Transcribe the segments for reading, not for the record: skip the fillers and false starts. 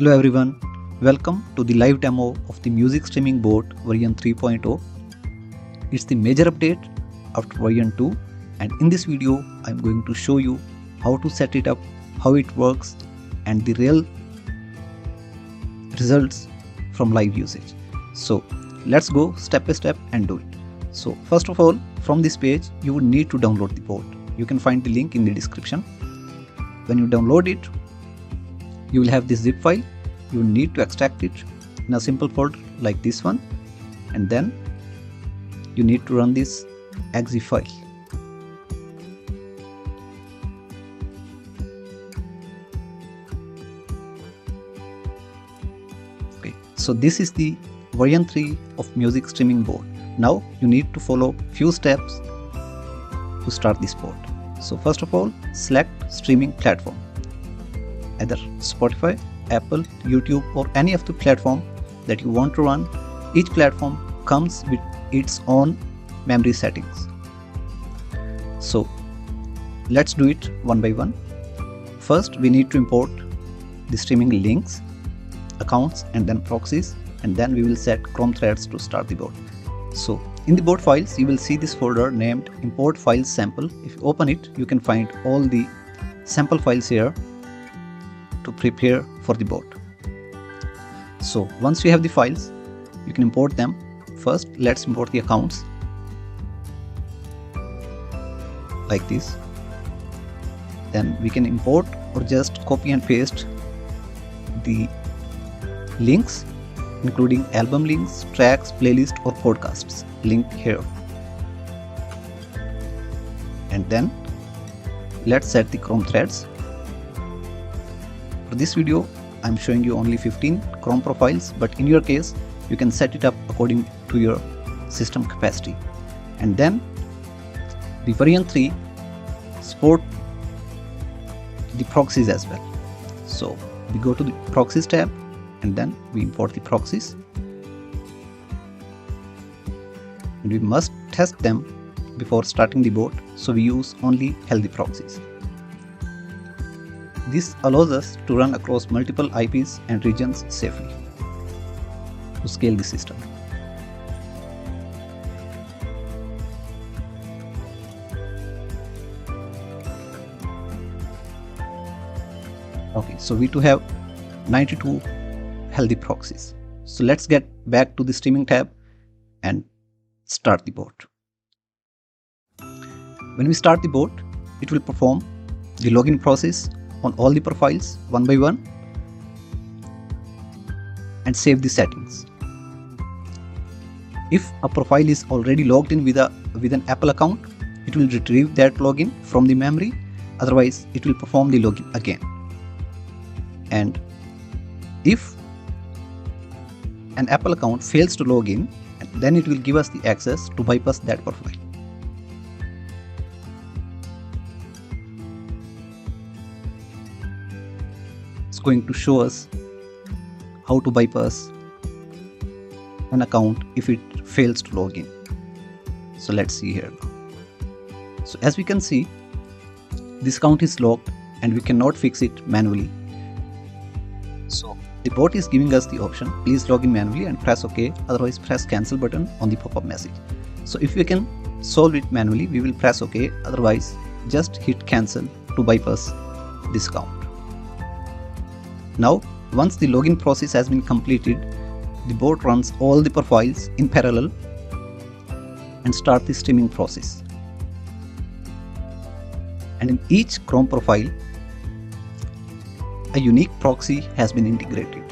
Hello everyone, welcome to the live demo of the music streaming board version 3.0. It's the major update after version 2, and in this video I'm going to show you how to set it up, how it works, and the real results from live usage. So let's go step by step and do it. So first of all, from this page you would need to download the board. You can find the link in the description. When you download it, you will have this zip file. You need to extract it in a simple folder like this one, and then you need to run this exe file. Okay, so this is the version 3 of music streaming board. Now you need to follow few steps to start this board. So first of all, select streaming platform, either Spotify, Apple, YouTube, or any of the platform that you want to run. Each platform comes with its own memory settings. So let's do it one by one. First, we need to import the streaming links, accounts, and then proxies, and then we will set Chrome threads to start the board. So in the board files, you will see this folder named import files sample. If you open it, you can find all the sample files here to prepare for the board. So once you have the files, you can import them. First, let's import the accounts like this. Then we can import or just copy and paste the links, including album links, tracks, playlist, or podcasts linked here. And then let's set the Chrome threads. For this video, I'm showing you only 15 Chrome profiles, but in your case, you can set it up according to your system capacity. And then the version 3 support the proxies as well. So we go to the proxies tab, and then we import the proxies. And we must test them before starting the board, so we use only healthy proxies. This allows us to run across multiple IPs and regions safely to scale the system. Okay, so we do have 92 healthy proxies. So let's get back to the streaming tab and start the board. When we start the board, it will perform the login process on all the profiles one by one and save the settings. If a profile is already logged in with an Apple account, it will retrieve that login from the memory. Otherwise, it will perform the login again. And if an Apple account fails to log in, then it will give us the access to bypass that profile. It's going to show us how to bypass an account if it fails to log in. So let's see here now. So as we can see, this account is locked and we cannot fix it manually. So the bot is giving us the option, please log in manually and press OK, otherwise press cancel button on the pop-up message. So if we can solve it manually, we will press OK, otherwise just hit cancel to bypass this account. Now, once the login process has been completed, the bot runs all the profiles in parallel and start the streaming process. And in each Chrome profile, a unique proxy has been integrated.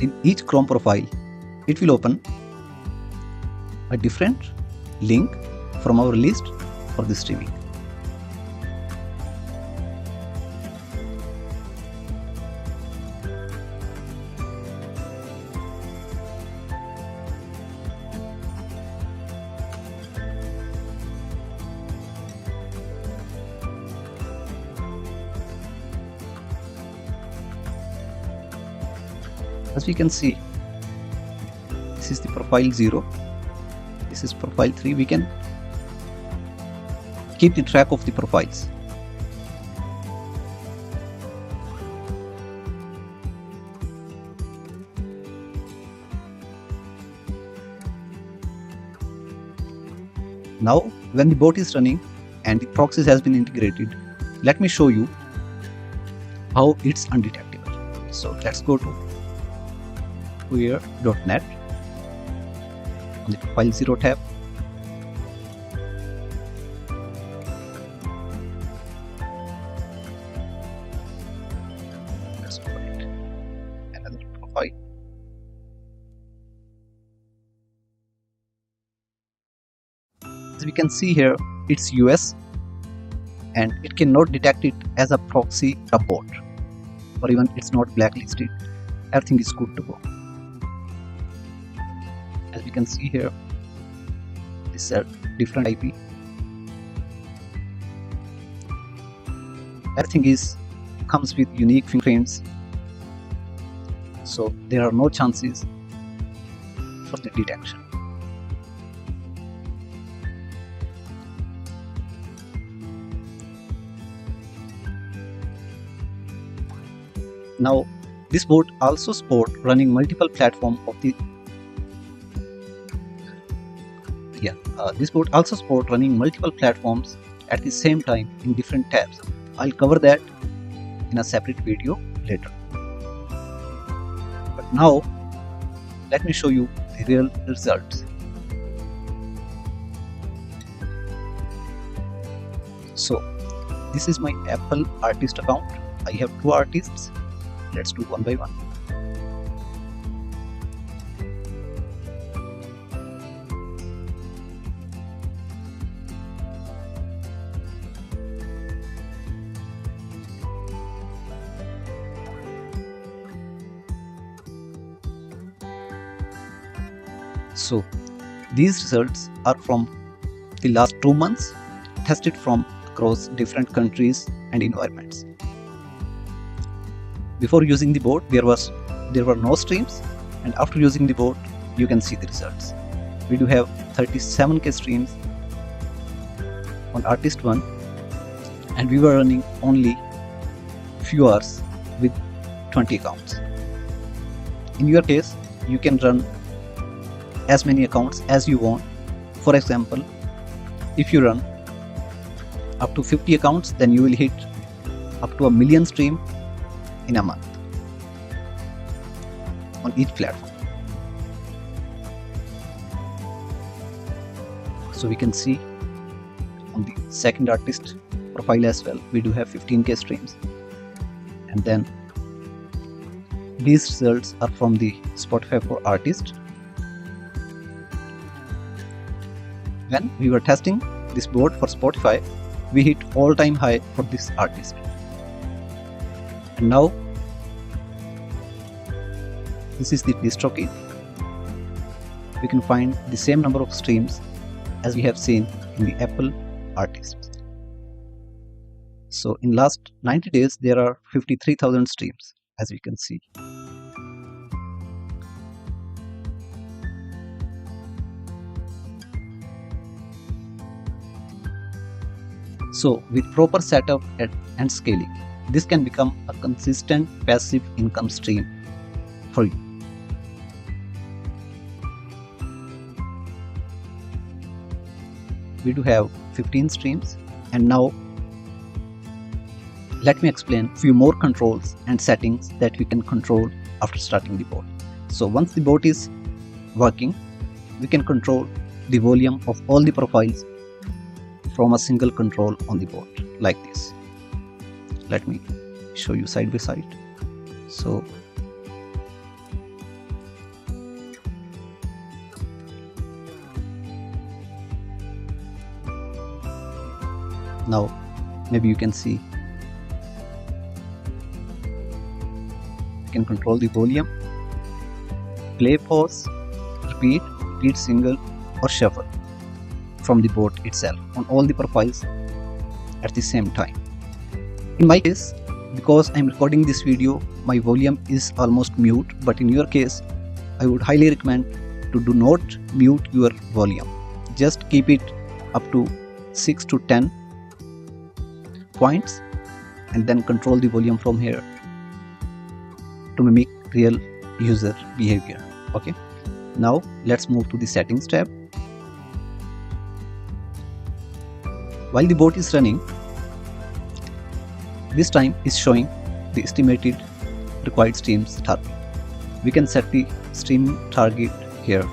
In each Chrome profile, it will open a different link from our list for the streaming. As we can see, this is the profile 0 This is profile 3. We can keep the track of the profiles. Now when the bot is running and the proxies has been integrated, let me show you how it's undetectable. So let's go to queer.net on the profile 0 tab. Let's find another profile. As we can see here, it's US and it cannot detect it as a proxy bot, or even it's not blacklisted. Everything is good to go. As we can see here, this is a different IP. Everything comes with unique fingerprints, so there are no chances for the detection. Now this bot also supports running multiple platforms of the this bot also supports running multiple platforms at the same time in different tabs. I'll cover that in a separate video later. But now let me show you the real results. So this is my Apple artist account. I have 2 artists. Let's do one by one. So these results are from the last 2 months, tested from across different countries and environments. Before using the bot, there were no streams, and after using the bot, you can see the results. We do have 37k streams on artist 1, and we were running only few hours with 20 accounts. In your case, you can run as many accounts as you want. For example, if you run up to 50 accounts, then you will hit up to 1 million stream in a month on each platform. So we can see on the second artist profile as well, we do have 15k streams, and then these results are from the Spotify for Artists. When we were testing this bot for Spotify, we hit all-time high for this artist. And now this is the DistroKid. We can find the same number of streams as we have seen in the Apple artists. So in last 90 days there are 53,000 streams, as we can see. So with proper setup and scaling, this can become a consistent passive income stream for you. We do have 15 streams, and now let me explain few more controls and settings that we can control after starting the bot. So once the bot is working, we can control the volume of all the profiles from a single control on the bot, like this. Let me show you side by side. So now maybe you can see you can control the volume, play, pause, repeat single, or shuffle from the bot itself on all the profiles at the same time. In my case, because I'm recording this video, my volume is almost mute, but in your case, I would highly recommend to do not mute your volume. Just keep it up to 6 to 10 points and then control the volume from here to mimic real user behavior. Okay, now let's move to the settings tab. While the boat is running, this time is showing the estimated required streams target. We can set the stream target here.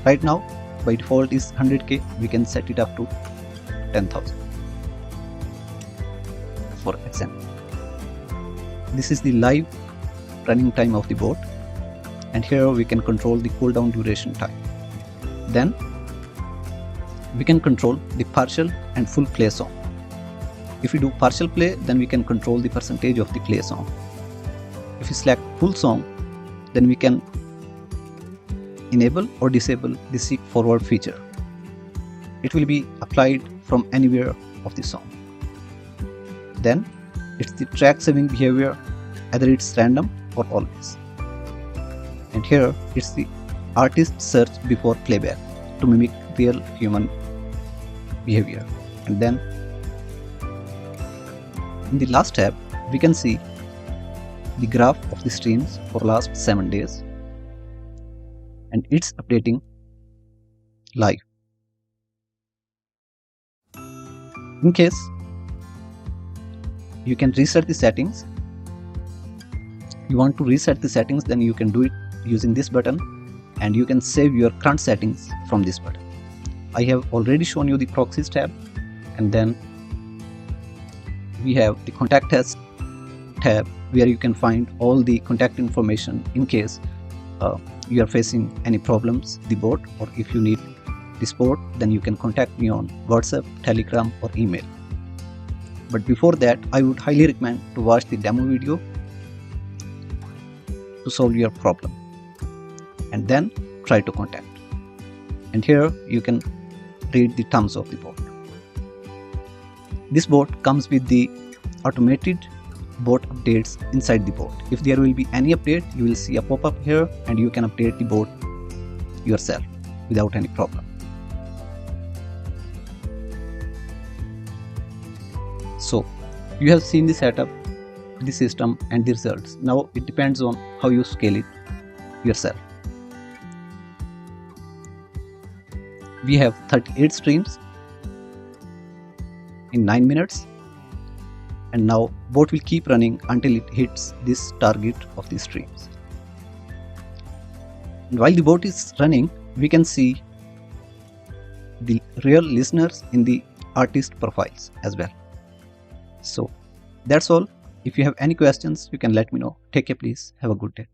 Right now by default is 100k. We can set it up to 10,000 for example. This is the live running time of the boat, and here we can control the cooldown duration time. Then we can control the partial and full play song. If we do partial play, then we can control the percentage of the play song. If we select full song, then we can enable or disable the seek forward feature. It will be applied from anywhere of the song. Then it's the track saving behavior, either it's random or always. And here it's the artist search before playback to mimic real human behavior. And then in the last tab we can see the graph of the streams for last 7 days, and it's updating live. In case you can reset the settings, you want to reset the settings, then you can do it using this button, and you can save your current settings from this button. I have already shown you the proxies tab, and then we have the contact us tab where you can find all the contact information in case you are facing any problems with the boat, or if you need the support, then you can contact me on WhatsApp, Telegram or email. But before that, I would highly recommend to watch the demo video to solve your problem, and then try to contact. And here you can read the terms of the boat. This boat comes with the automated boat updates inside the boat. If there will be any update, you will see a pop-up here and you can update the boat yourself without any problem. So you have seen the setup, the system and the results. Now it depends on how you scale it yourself. We have 38 streams in 9 minutes, and now boat will keep running until it hits this target of the streams. And while the boat is running, we can see the real listeners in the artist profiles as well. So that's all. If you have any questions, you can let me know. Take care, please. Have a good day.